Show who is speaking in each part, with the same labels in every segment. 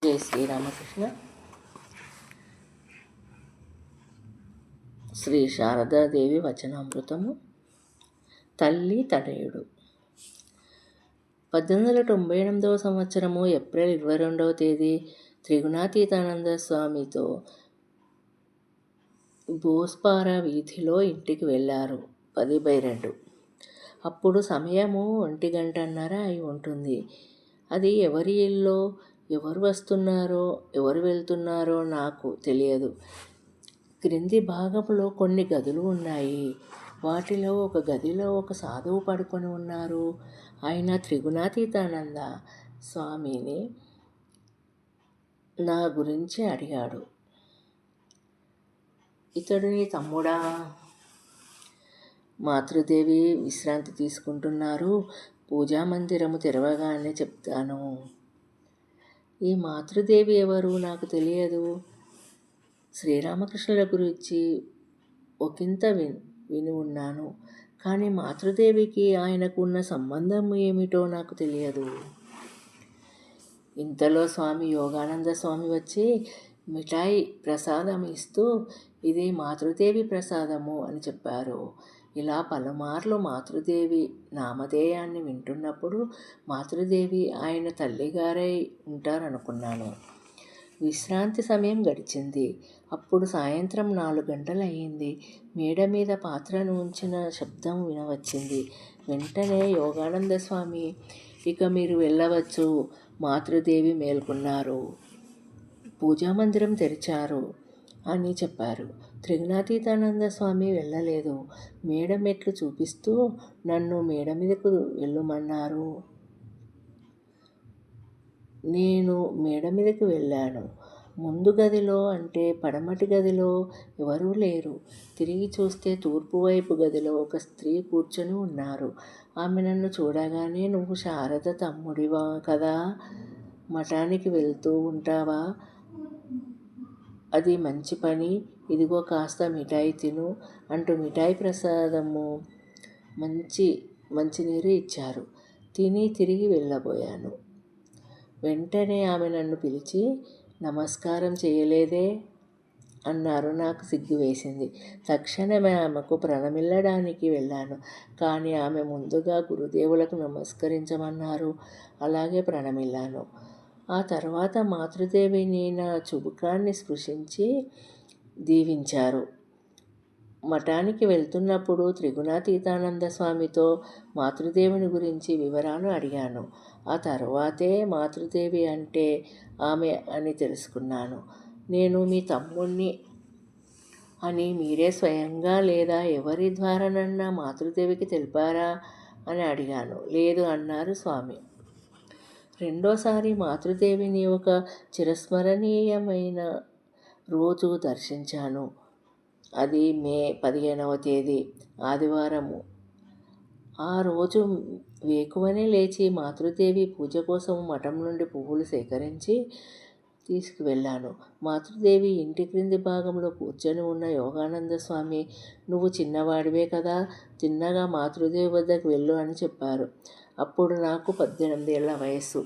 Speaker 1: జై శ్రీరామకృష్ణ. శ్రీ శారదాదేవి వచనామృతము. తల్లి తనయుడు. 1898 సంవత్సరము ఏప్రిల్ 22వ తేదీ త్రిగుణాతీతానంద స్వామితో బోస్పారా వీధిలో ఇంటికి వెళ్ళారు. 10/2. అప్పుడు సమయము 1:30 అయి ఉంటుంది. అది ఎవరి ఇల్లో, ఎవరు వస్తున్నారో ఎవరు వెళ్తున్నారో నాకు తెలియదు. క్రింది భాగంలో కొన్ని గదులు ఉన్నాయి. వాటిలో ఒక గదిలో ఒక సాధువు పడుకొని ఉన్నారు. ఆయన త్రిగుణాతీతానంద స్వామిని నా గురించి అడిగాడు. ఇతడు నీ తమ్ముడా? మాతృదేవి విశ్రాంతి తీసుకుంటున్నారు. పూజా మందిరము తెరవగానే చెప్తాను. ఈ మాతృదేవి ఎవరు నాకు తెలియదు. శ్రీరామకృష్ణుల గురించి ఒకంత విని ఉన్నాను. కానీ మాతృదేవికి ఆయనకు ఉన్న సంబంధం ఏమిటో నాకు తెలియదు. ఇంతలో స్వామి యోగానంద స్వామి వచ్చి మిఠాయి ప్రసాదం ఇస్తూ ఇది మాతృదేవి ప్రసాదము అని చెప్పారు. ఇలా పలుమార్లు మాతృదేవి నామధేయాన్ని వింటున్నప్పుడు మాతృదేవి ఆయన తల్లిగారై ఉంటారనుకున్నాను. విశ్రాంతి సమయం గడిచింది. అప్పుడు సాయంత్రం 4 గంటలయ్యింది. మేడ మీద పాత్రను ఉంచిన శబ్దం వినవచ్చింది. వెంటనే యోగానంద స్వామి, ఇక మీరు వెళ్ళవచ్చు. మాతృదేవి మేల్కొన్నారు, పూజామందిరం తెరిచారు అని చెప్పారు. త్రిగుణాతీతానంద స్వామి వెళ్ళలేదు. మేడ మెట్లు చూపిస్తూ నన్ను మేడ మీదకు వెళ్ళమన్నారు. నేను మేడ మీదకి వెళ్ళాను. ముందు గదిలో అంటే పడమటి గదిలో ఎవరూ లేరు. తిరిగి చూస్తే తూర్పు వైపు గదిలో ఒక స్త్రీ కూర్చొని ఉన్నారు. ఆమె నన్ను చూడగానే, నువ్వు శారద తమ్ముడివా కదా, మఠానికి వెళ్తూ ఉంటావా? అది మంచి పని. ఇదిగో కాస్త మిఠాయి తిను అంటూ మిఠాయి ప్రసాదము మంచినీరు ఇచ్చారు. తిని తిరిగి వెళ్ళబోయాను. వెంటనే ఆమె నన్ను పిలిచి, నమస్కారం చేయలేదే అన్నారు. నాకు సిగ్గు వేసింది. తక్షణమే ఆమెకు ప్రణమిల్లడానికి వెళ్ళాను. కానీ ఆమె ముందుగా గురుదేవులకు నమస్కరించమన్నారు. అలాగే ప్రణమిల్లాను. ఆ తర్వాత మాతృదేవిని నా చుబుకాన్ని స్పృశించి దీవించారు. మఠానికి వెళ్తున్నప్పుడు త్రిగుణాతీతానంద స్వామితో మాతృదేవిని గురించి వివరాలు అడిగాను. ఆ తర్వాతే మాతృదేవి అంటే ఆమె అని తెలుసుకున్నాను. నేను మీ తమ్ముణ్ణి అని మీరే స్వయంగా లేదా ఎవరి ద్వారానన్నా మాతృదేవికి తెలిపారా అని అడిగాను. లేదు అన్నారు స్వామి. రెండోసారి మాతృదేవిని ఒక చిరస్మరణీయమైన రోజు దర్శించాను. అది మే 15వ తేదీ ఆదివారము. ఆ రోజు వేకువనే లేచి మాతృదేవి పూజ కోసం మఠం నుండి పువ్వులు సేకరించి తీసుకువెళ్ళాను. మాతృదేవి ఇంటి క్రింది భాగంలో కూర్చొని ఉన్న యోగానంద స్వామి, నువ్వు చిన్నవాడివే కదా, తిన్నగా మాతృదేవి వద్దకు వెళ్ళు అని చెప్పారు. అప్పుడు నాకు 18 ఏళ్ల వయస్సు.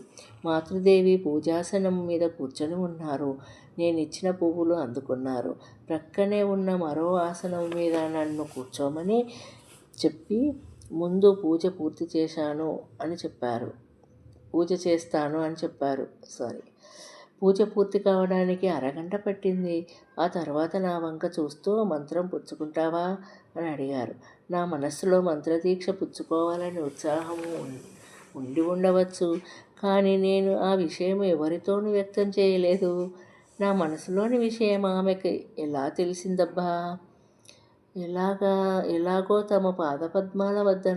Speaker 1: మాతృదేవి పూజాసనం మీద కూర్చొని ఉన్నారు. నేను ఇచ్చిన పువ్వులు అందుకున్నారు. ప్రక్కనే ఉన్న మరో ఆసనం మీద నన్ను కూర్చోమని చెప్పి ముందు పూజ పూర్తి చేస్తాను అని చెప్పారు. పూజ పూర్తి కావడానికి అరగంట పట్టింది. ఆ తర్వాత నా వంక చూస్తూ, మంత్రం పుచ్చుకుంటావా అని అడిగారు. నా మనస్సులో మంత్రదీక్ష పుచ్చుకోవాలని ఉత్సాహము ఉండి ఉండవచ్చు. కానీ నేను ఆ విషయం ఎవరితోనూ వ్యక్తం చేయలేదు. నా మనసులోని విషయం ఆమెకి ఎలా తెలిసిందబ్బా? ఎలాగో తమ పాదపద్మాల వద్ద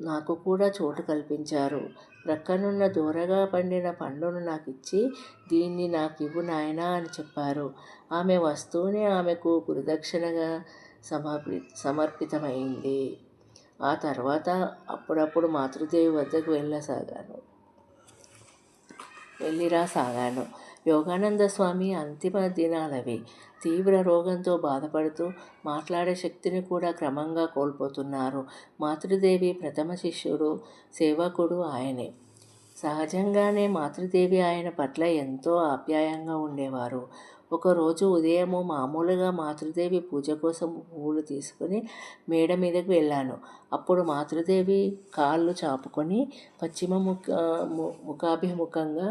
Speaker 1: నాకు కూడా చోటు కల్పించారు. ప్రక్కనున్న దూరగా పండిన పండును నాకిచ్చి, దీన్ని నాకివ్వు నాయనా అని చెప్పారు. ఆమె వస్తూనే ఆమెకు గురుదక్షిణగా సమర్పితమైంది. ఆ తర్వాత అప్పుడప్పుడు మాతృదేవి వద్దకు వెళ్ళిరాసాగాను. యోగానంద స్వామి అంతిమ దినాలవి. తీవ్ర రోగంతో బాధపడుతూ మాట్లాడే శక్తిని కూడా క్రమంగా కోల్పోతున్నారు. మాతృదేవి ప్రథమ శిష్యుడు, సేవకుడు ఆయనే. సహజంగానే మాతృదేవి ఆయన పట్ల ఎంతో ఆప్యాయంగా ఉండేవారు. ఒకరోజు ఉదయము మామూలుగా మాతృదేవి పూజ కోసం పువ్వులు తీసుకుని మేడ మీదకి వెళ్ళాను. అప్పుడు మాతృదేవి కాళ్ళు చాపుకొని ముఖాభిముఖంగా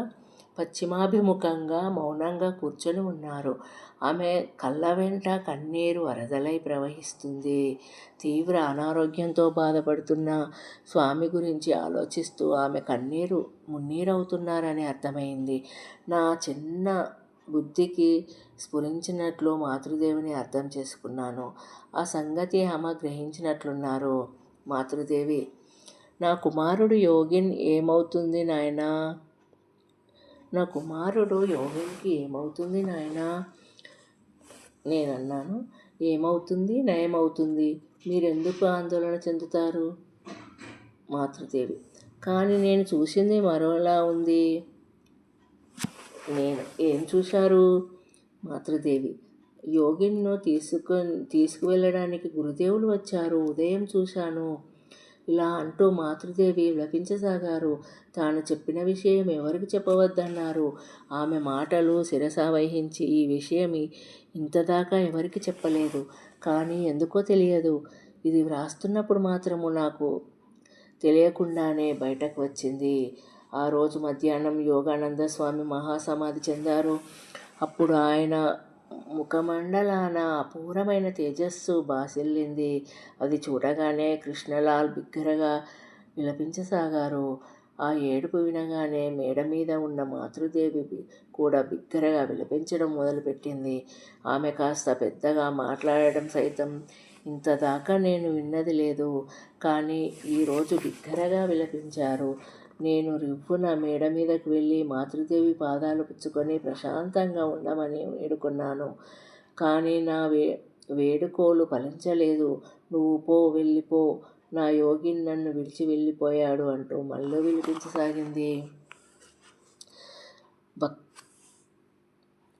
Speaker 1: పశ్చిమాభిముఖంగా మౌనంగా కూర్చొని ఉన్నారు. ఆమె కళ్ళ వెంట కన్నీరు వరదలై ప్రవహిస్తుంది. తీవ్ర అనారోగ్యంతో బాధపడుతున్న స్వామి గురించి ఆలోచిస్తూ ఆమె కన్నీరు మున్నీరవుతున్నారని అర్థమైంది. నా చిన్న బుద్ధికి స్ఫురించినట్లు మాతృదేవిని అర్థం చేసుకున్నాను. ఆ సంగతి ఆమె గ్రహించినట్లున్నారు. మాతృదేవి: నా కుమారుడు యోగిన్ ఏమవుతుంది నాయనా? నా కుమారుడు యోగిన్కి ఏమవుతుంది నాయనా? నేనన్నాను, ఏమవుతుంది, నయమవుతుంది. మీరెందుకు ఆందోళన చెందుతారు? మాతృదేవి: కానీ నేను చూసింది మరోలా ఉంది. నేను ఏం చూశారు? మాతృదేవి: యోగిన్ను తీసుకువెళ్ళడానికి గురుదేవులు వచ్చారు. ఉదయం చూశాను. ఇలా అంటూ మాతృదేవి విలపించసాగారు. తాను చెప్పిన విషయం ఎవరికి చెప్పవద్దన్నారు. ఆమె మాటలు శిరసావహించి ఈ విషయం ఇంతదాకా ఎవరికి చెప్పలేదు. కానీ ఎందుకో తెలియదు, ఇది వ్రాస్తున్నప్పుడు మాత్రము నాకు తెలియకుండానే బయటకు వచ్చింది. ఆ రోజు మధ్యాహ్నం యోగానంద స్వామి మహాసమాధి చెందారు. అప్పుడు ఆయన ముఖమండలాన అపూర్వమైన తేజస్సు బాసిల్లింది. అది చూడగానే కృష్ణలాల్ బిగ్గరగా విలపించసాగారు. ఆ ఏడుపు వినగానే మేడ మీద ఉన్న మాతృదేవి కూడా బిగ్గరగా విలపించడం మొదలుపెట్టింది. ఆమె కాస్త పెద్దగా మాట్లాడడం సైతం ఇంతదాకా నేను విన్నది లేదు. కానీ ఈరోజు బిగ్గరగా విలపించారు. నేను రివ్వున మేడ మీదకు వెళ్ళి మాతృదేవి పాదాలు పుచ్చుకొని ప్రశాంతంగా ఉండమని వేడుకున్నాను. కానీ నా వేడుకోలు ఫలించలేదు. నువ్వు పో, వెళ్ళిపో, నా యోగిన్ నన్ను విడిచి వెళ్ళిపోయాడు అంటూ మళ్ళీ విలిపించసాగింది.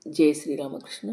Speaker 1: జై శ్రీరామకృష్ణ.